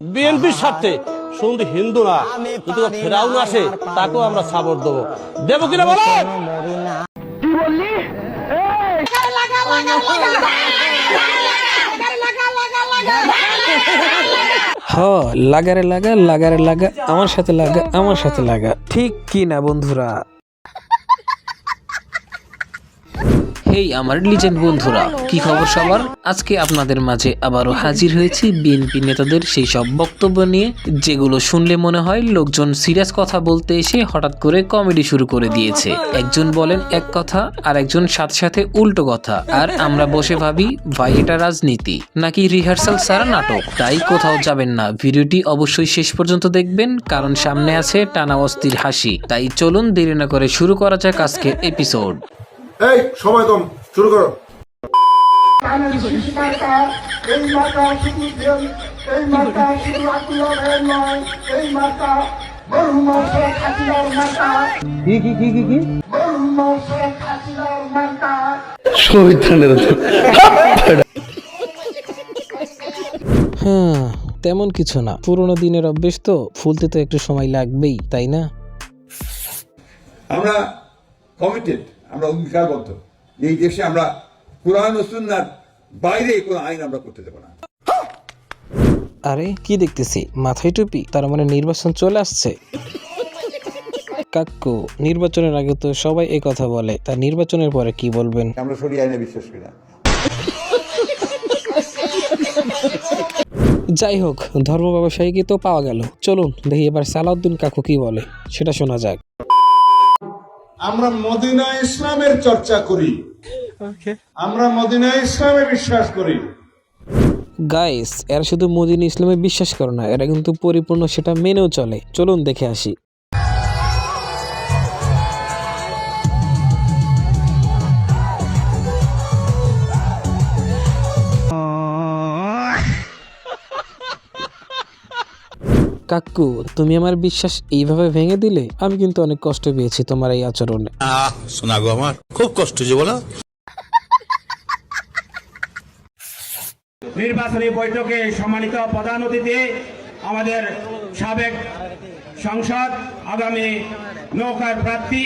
বিএনপির সাথে শুধু হিন্দু না, যদি ফেরাউন আসে তাকেও আমরা সাপোর্ট দেবো। দেবো কিনা বলো? লাগারে লাগা, লাগারে লাগা, আমার সাথে লাগা, আমার সাথে লাগা, ঠিক কি না বন্ধুরা? হেই আমার লিজেন্ড বন্ধুরা, কি খবর সবার? আজকে আপনাদের মাঝে আবারও হাজির হয়েছি বিএনপি নেতাদের সেই সব বক্তব্য নিয়ে, যেগুলো শুনলে মনে হয় লোকজন সিরিয়াস কথা বলতে এসে হঠাৎ করে কমেডি শুরু করে দিয়েছে। একজন বলেন এক কথা আর একজন সাথে সাথে উল্টো কথা, আর আমরা বসে ভাবি ভাই এটা রাজনীতি নাকি রিহার্সাল ছাড়া নাটক? তাই কোথাও যাবেন না, ভিডিওটি অবশ্যই শেষ পর্যন্ত দেখবেন, কারণ সামনে আছে টানা অস্থির হাসি। তাই চলুন দেরি না করে শুরু করা যাক আজকের এপিসোড। এই সময় কম, শুরু করো। হ্যাঁ, তেমন কিছু না, পুরোনো দিনের অভ্যেস তো, ফুলতে তো একটু সময় লাগবেই, তাই না? আমরা কমিটেড, আমরা অঙ্গীকারবদ্ধ, এই দেশে আমরা কুরআন ও সুন্নাহর বাইরে কোনো আইন আমরা করতে দেব না। আরে কি দেখতেছি, মাথায় টুপি, তার মানে নির্বাচন চলে আসছে। কাকু, নির্বাচনের আগে তো সবাই এই কথা বলে, তা নির্বাচনের পরে কি বলবেন? আমরা শরিয়া আইনে বিশ্বাস করি না। যাই হোক, ধর্ম ব্যবসায়ীকে তো পাওয়া গেল, চলুন দেখি এবার সালাউদ্দিন কাকু কি বলে, সেটা শোনা যাক। আমরা মদিনা ইসলামের চর্চা করি, আমরা মদিনা ইসলামে বিশ্বাস করি। গাইস, এরা শুধু মদিনা ইসলামে বিশ্বাস করে না, এরা কিন্তু পরিপূর্ণ সেটা মেনেও চলে। চলুন দেখে আসি। কাকু, তুমি আমার বিশ্বাস এইভাবে ভেঙে দিলে, আমি কিন্তু অনেক কষ্ট পেয়েছি তোমার এই আচরণে। শোনা গো, আমার খুব কষ্ট যে বলো। নির্বাচনী বৈঠকে সম্মানিত প্রধান অতিথি আমাদের সাবেক সংসদ, আগামী নৌকার প্রার্থী।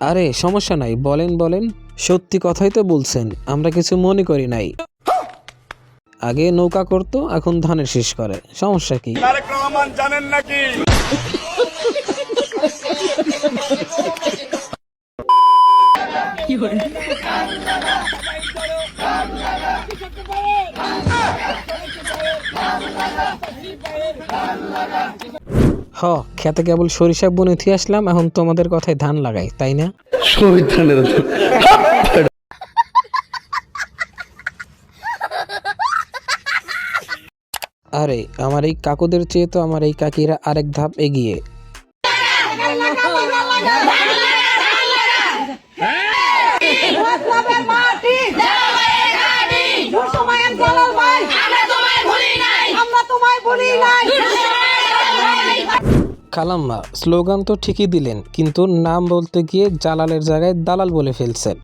আরে সমস্যা নাই, বলেন বলেন, সত্যি কথাই তো বলছেন, আমরা কিছু মনে করি নাই। আগে নৌকা করতো, এখন ধানের শীষ করে, সমস্যা কি? জানেন নাকি? খেতে কেবল সরিষা বুনে থুয়ে আসলাম, এখন তোমাদের কথায় ধান লাগাই, তাই না? আরে আমার এই কাকুদের চেয়ে তো আমার এই কাকিরা আরেক ধাপ এগিয়ে। খালাম্মা, স্লোগান তো ঠিকই দিলেন, কিন্তু নাম বলতে গিয়ে জালালের জায়গায় দালাল বলে ফেলছেন।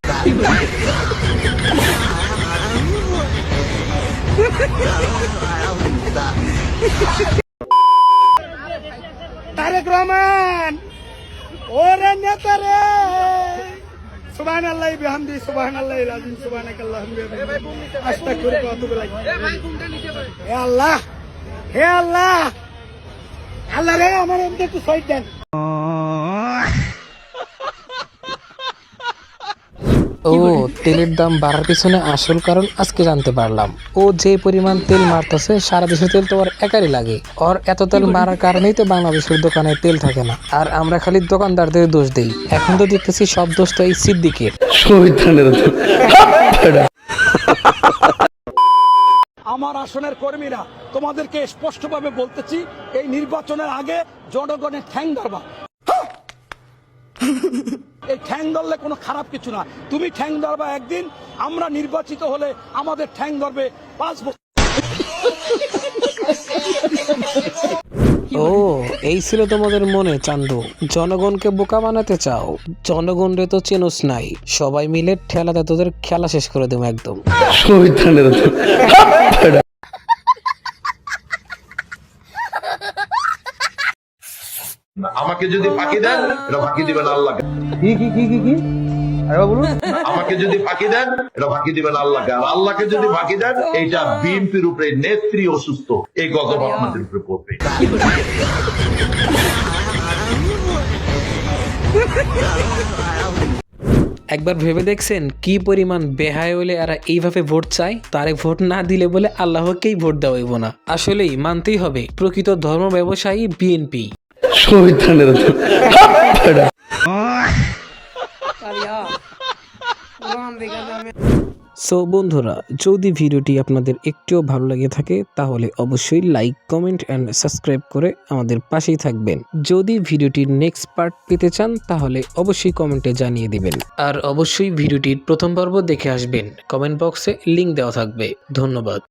তারেক রহমান, ওরে নেতা রে, সুবহানাল্লাহি বিহামদি, সুবহানাল্লাহিল আযীম, সুবহানাকাল্লাহুম্মা ওয়া বিহামদিকা, আস্তাগফিরুকা ওয়া আতুবু ইলাইক। হে আল্লাহ, হে আল্লাহ, আল্লাহ রে, আমার এমনি একটু সাইড দেন। ও, তেলের দাম বাড়ার পিছনে আসল কারণ আজকে জানতে পারলাম। ও যে পরিমাণ তেল মারতেছে, সারা দেশে তেল তো ওর একারই লাগে। ওর এত তেল মারার কারণেই তো বাংলাদেশের দোকানে তেল থাকে না, আর আমরা খালি দোকানদারদের দোষ দিই। এখন তো দেখতেছি সব দোষ তো এই সিদ্দিকের। আমার আসনের কর্মীরা তোমাদেরকে স্পষ্টভাবে বলতেছি, এই নির্বাচনের আগে জনগণের ঠ্যাং ধরবা। এই ঠ্যাং ধরলে কোনো খারাপ কিছু না, তুমি ঠ্যাং ধরবা একদিন, আমরা নির্বাচিত হলে আমাদের ঠ্যাং ধরবে 5 বছর। ও এই ছিল তোমাদের মনে চান্দু, জনগণকে বোকা বানাতে চাও? জনগণরে তো চেনোস নাই, সবাই মিলে ঠেলাতে তোদের খেলা শেষ করে দেবো একদম। আমাকে যদি ফাঁকি দেন এটা ফাঁকি দিবেন আল্লাহকে। আমাকে যদি ফাঁকি দেন এটা ফাঁকি দিবেন আল্লাহকে, আর আল্লাহকে যদি ফাঁকি দেন এইটা বিএনপির উপরে নেত্রী অসুস্থ, এই গজব আপনাদের উপরে পড়বে। একবার ভেবে দেখছেন কি পরিমাণ বেহায় হলে এরা এইভাবে ভোট চায়? তারে ভোট না দিলে বলে আল্লাহকেই ভোট দেওয়া হইব না। আসলেই মানতেই হবে প্রকৃত ধর্ম ব্যবসায়ী বিএনপি। সো বন্ধুরা, যদি ভিডিওটি আপনাদের একটুও ভালো লাগে থাকে তাহলে অবশ্যই লাইক, কমেন্ট অ্যান্ড সাবস্ক্রাইব করে আমাদের পাশেই থাকবেন। যদি ভিডিওটির নেক্সট পার্ট পেতে চান তাহলে অবশ্যই কমেন্টে জানিয়ে দিবেন, আর অবশ্যই ভিডিওটির প্রথম পর্ব দেখে আসবেন। কমেন্ট বক্সে লিংক দেওয়া থাকবে। ধন্যবাদ।